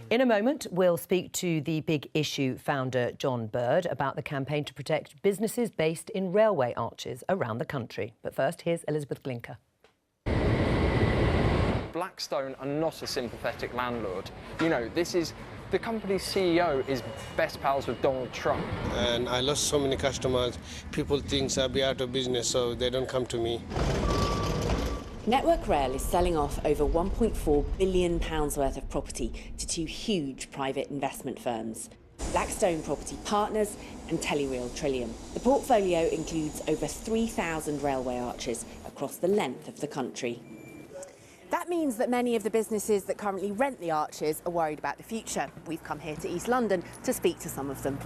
In a moment, we'll speak to the Big Issue founder, John Bird, about the campaign to protect businesses based in railway arches around the country. But first, here's Elizabeth Glinker. Blackstone are not a sympathetic landlord. You know, the company's CEO is best pals with Donald Trump. And I lost so many customers. People think I'll be out of business, so they don't come to me. Network Rail is selling off over £1.4 billion worth of property to two huge private investment firms, Blackstone Property Partners and Telereal Trillium. The portfolio includes over 3,000 railway arches across the length of the country. That means that many of the businesses that currently rent the arches are worried about the future. We've come here to East London to speak to some of them.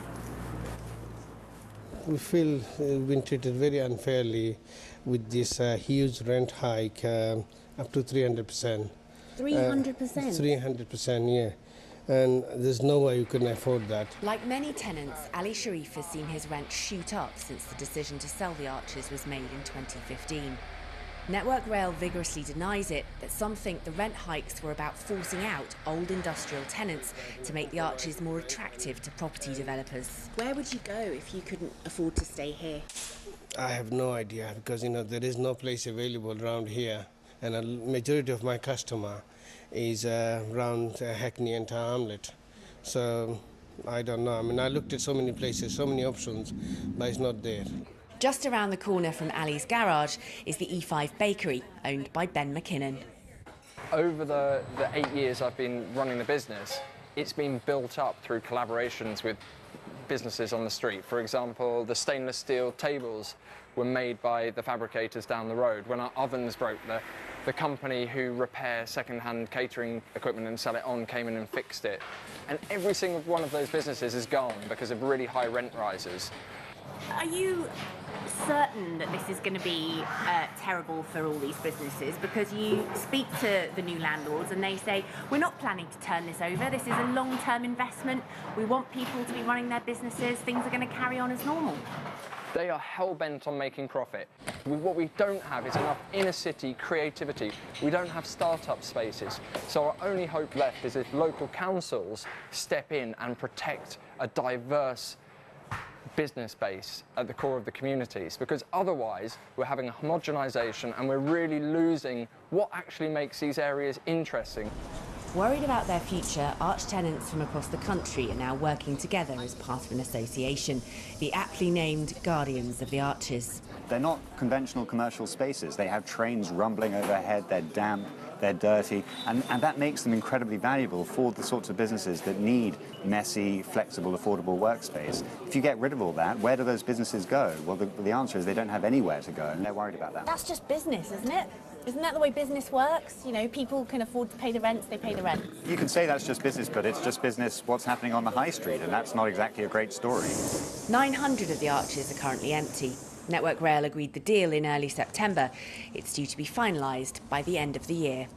We feel we've been treated very unfairly with this huge rent hike, up to 300%. 300%? 300%, yeah. And there's no way you can afford that. Like many tenants, Ali Sharif has seen his rent shoot up since the decision to sell the arches was made in 2015. Network Rail vigorously denies it, but some think the rent hikes were about forcing out old industrial tenants to make the arches more attractive to property developers. Where would you go if you couldn't afford to stay here? I have no idea, because there is no place available around here, and a majority of my customer is around Hackney and Tower Hamlet. So I don't know. I mean, I looked at so many places, so many options, but it's not there. Just around the corner from Ali's garage is the E5 bakery, owned by Ben McKinnon. Over the 8 years I've been running the business, it's been built up through collaborations with businesses on the street. For example, the stainless steel tables were made by the fabricators down the road. When our ovens broke, the company who repair second-hand catering equipment and sell it on came in and fixed it. And every single one of those businesses is gone because of really high rent rises. Are you certain that this is going to be terrible for all these businesses? Because you speak to the new landlords and they say, we're not planning to turn this over. This is a long-term investment. We want people to be running their businesses. Things are going to carry on as normal. They are hell-bent on making profit. What we don't have is enough inner-city creativity. We don't have start-up spaces. So our only hope left is if local councils step in and protect a diverse business base at the core of the communities, because otherwise we're having a homogenisation and we're really losing what actually makes these areas interesting. Worried about their future, arch tenants from across the country are now working together as part of an association, the aptly named Guardians of the Arches. They're not conventional commercial spaces. They have trains rumbling overhead, they're damp, they're dirty, and that makes them incredibly valuable for the sorts of businesses that need messy, flexible, affordable workspace. If you get rid of all that, where do those businesses go? Well, the answer is they don't have anywhere to go, and they're worried about that. That's just business, isn't it? Isn't that the way business works? You know, people can afford to pay the rents, they pay the rent. You can say that's just business, but it's just business what's happening on the high street, and that's not exactly a great story. 900 of the arches are currently empty. Network Rail agreed the deal in early September. It's due to be finalised by the end of the year.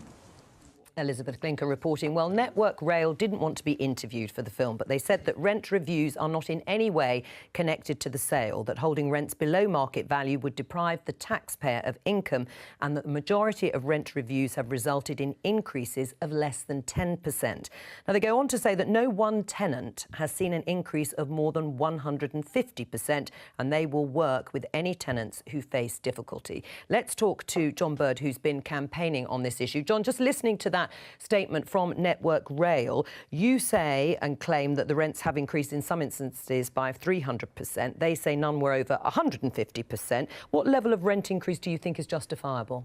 Elizabeth Glinker reporting. Well, Network Rail didn't want to be interviewed for the film, but they said that rent reviews are not in any way connected to the sale, that holding rents below market value would deprive the taxpayer of income, and that the majority of rent reviews have resulted in increases of less than 10%. Now, they go on to say that no one tenant has seen an increase of more than 150%, and they will work with any tenants who face difficulty. Let's talk to John Bird, who's been campaigning on this issue. John, just listening to that statement from Network Rail, you say and claim that the rents have increased in some instances by 300%. They say none were over 150%. What level of rent increase do you think is justifiable?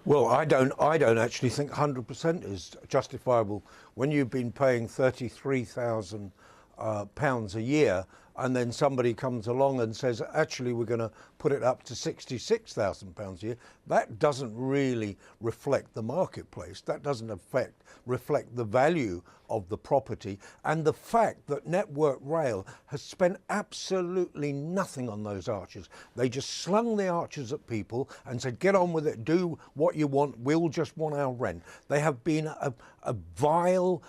Well, I don't actually think 100% is justifiable. When you've been paying £33,000 a year, and then somebody comes along and says, actually, we're going to put it up to £66,000 a year, that doesn't really reflect the marketplace. That doesn't reflect the value of the property, and the fact that Network Rail has spent absolutely nothing on those arches. They just slung the arches at people and said, get on with it, do what you want, we'll just want our rent. They have been a vile,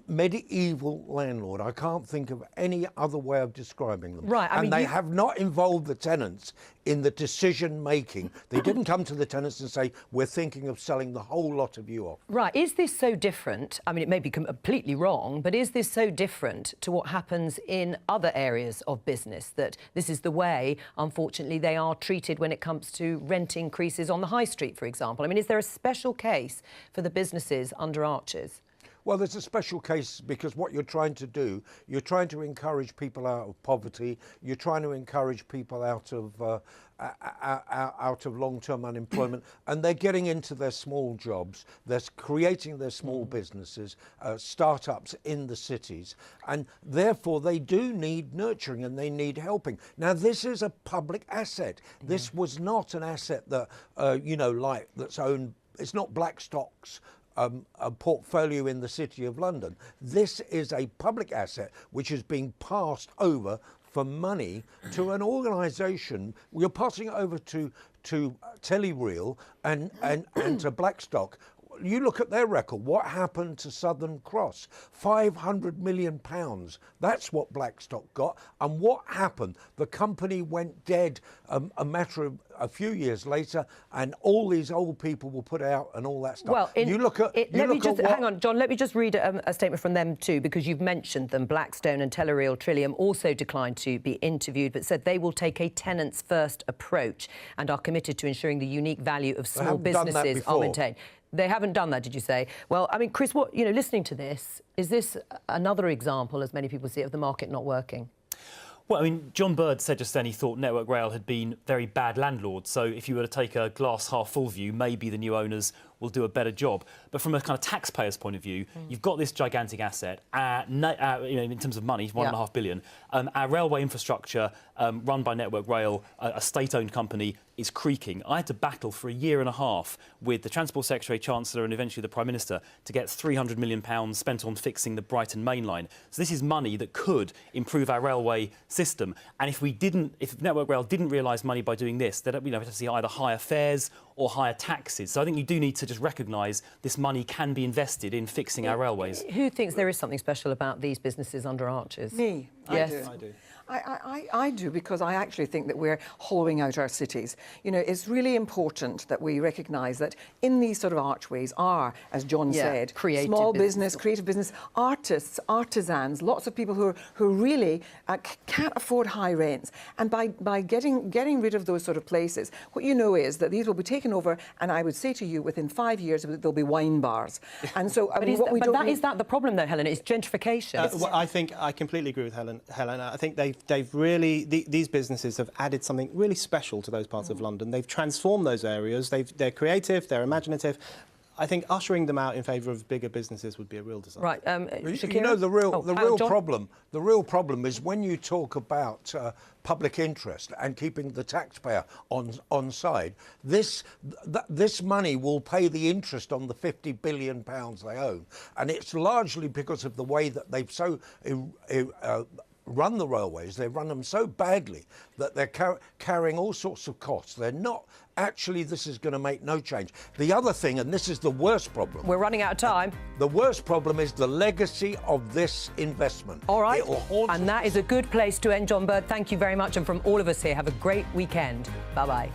medieval landlord. I can't think of any other way of describing them. Right, I mean, they have not involved the tenants in the decision making. They didn't come to the tenants and say, we're thinking of selling the whole lot of you off. Right, is this so different? I mean, it may be completely wrong, but is this so different to what happens in other areas of business, that this is the way, unfortunately, they are treated when it comes to rent increases on the high street, for example? I mean, is there a special case for the businesses under Arches? Well, there's a special case because what you're trying to do, you're trying to encourage people out of poverty. You're trying to encourage people out of long-term unemployment, and they're getting into their small jobs. They're creating their small businesses, startups in the cities, and therefore they do need nurturing and they need helping. Now, this is a public asset. This was not an asset that like that's owned. It's not Blackstone's a portfolio in the City of London. This is a public asset which is being passed over for money to an organisation. You're passing it over to Telereal and to Blackstone. You look at their record. What happened to Southern Cross? £500 million. That's what Blackstone got. And what happened? The company went dead a few years later, and all these old people were put out and all that stuff. Well, hang on, John. Let me just read a statement from them too, because you've mentioned them. Blackstone and Telereal Trillium also declined to be interviewed, but said they will take a tenants first approach and are committed to ensuring the unique value of small businesses are maintained. They haven't done that, did you say? Well, I mean, Chris, listening to this, is this another example, as many people see it, of the market not working? Well, I mean, John Bird said just then he thought Network Rail had been very bad landlords. So if you were to take a glass half full view, maybe the new owners will do a better job. But from a kind of taxpayer's point of view, you've got this gigantic asset, in terms of money, £1.5 billion. Our railway infrastructure, run by Network Rail, a state-owned company, is creaking. I had to battle for a year and a half with the Transport Secretary, Chancellor and eventually the Prime Minister to get £300 million spent on fixing the Brighton Main Line. So this is money that could improve our railway system. And if Network Rail didn't realise money by doing this, they'd have to see either higher fares or higher taxes. So I think you do need to just recognise this money can be invested in fixing our railways. Who thinks there is something special about these businesses under Arches? Me. Yes. I do. I do, because I actually think that we're hollowing out our cities. It's really important that we recognise that in these sort of archways are, as John said, small business, creative business, artists, artisans, lots of people who really can't afford high rents. And by getting rid of those sort of places, what you know is that these will be taken over, and I would say to you, within 5 years, there'll be wine bars. And so, is that the problem, though, Helen? It's gentrification. Well, I think I completely agree with Helen. I think they've really, these businesses have added something really special to those parts of London. They've transformed those areas. They're creative, they're imaginative. I think ushering them out in favour of bigger businesses would be a real disaster. Right, Shakira? The real problem is when you talk about public interest and keeping the taxpayer on side. This money will pay the interest on the £50 billion they own, and it's largely because of the way that they've run the railways. They run them so badly that they're carrying all sorts of costs. They're not actually, this is going to make no change. The other thing, and this is the worst problem. We're running out of time. The worst problem is the legacy of this investment. All right, and that is a good place to end. John Bird, thank you very much. And from all of us here, have a great weekend. Bye-bye.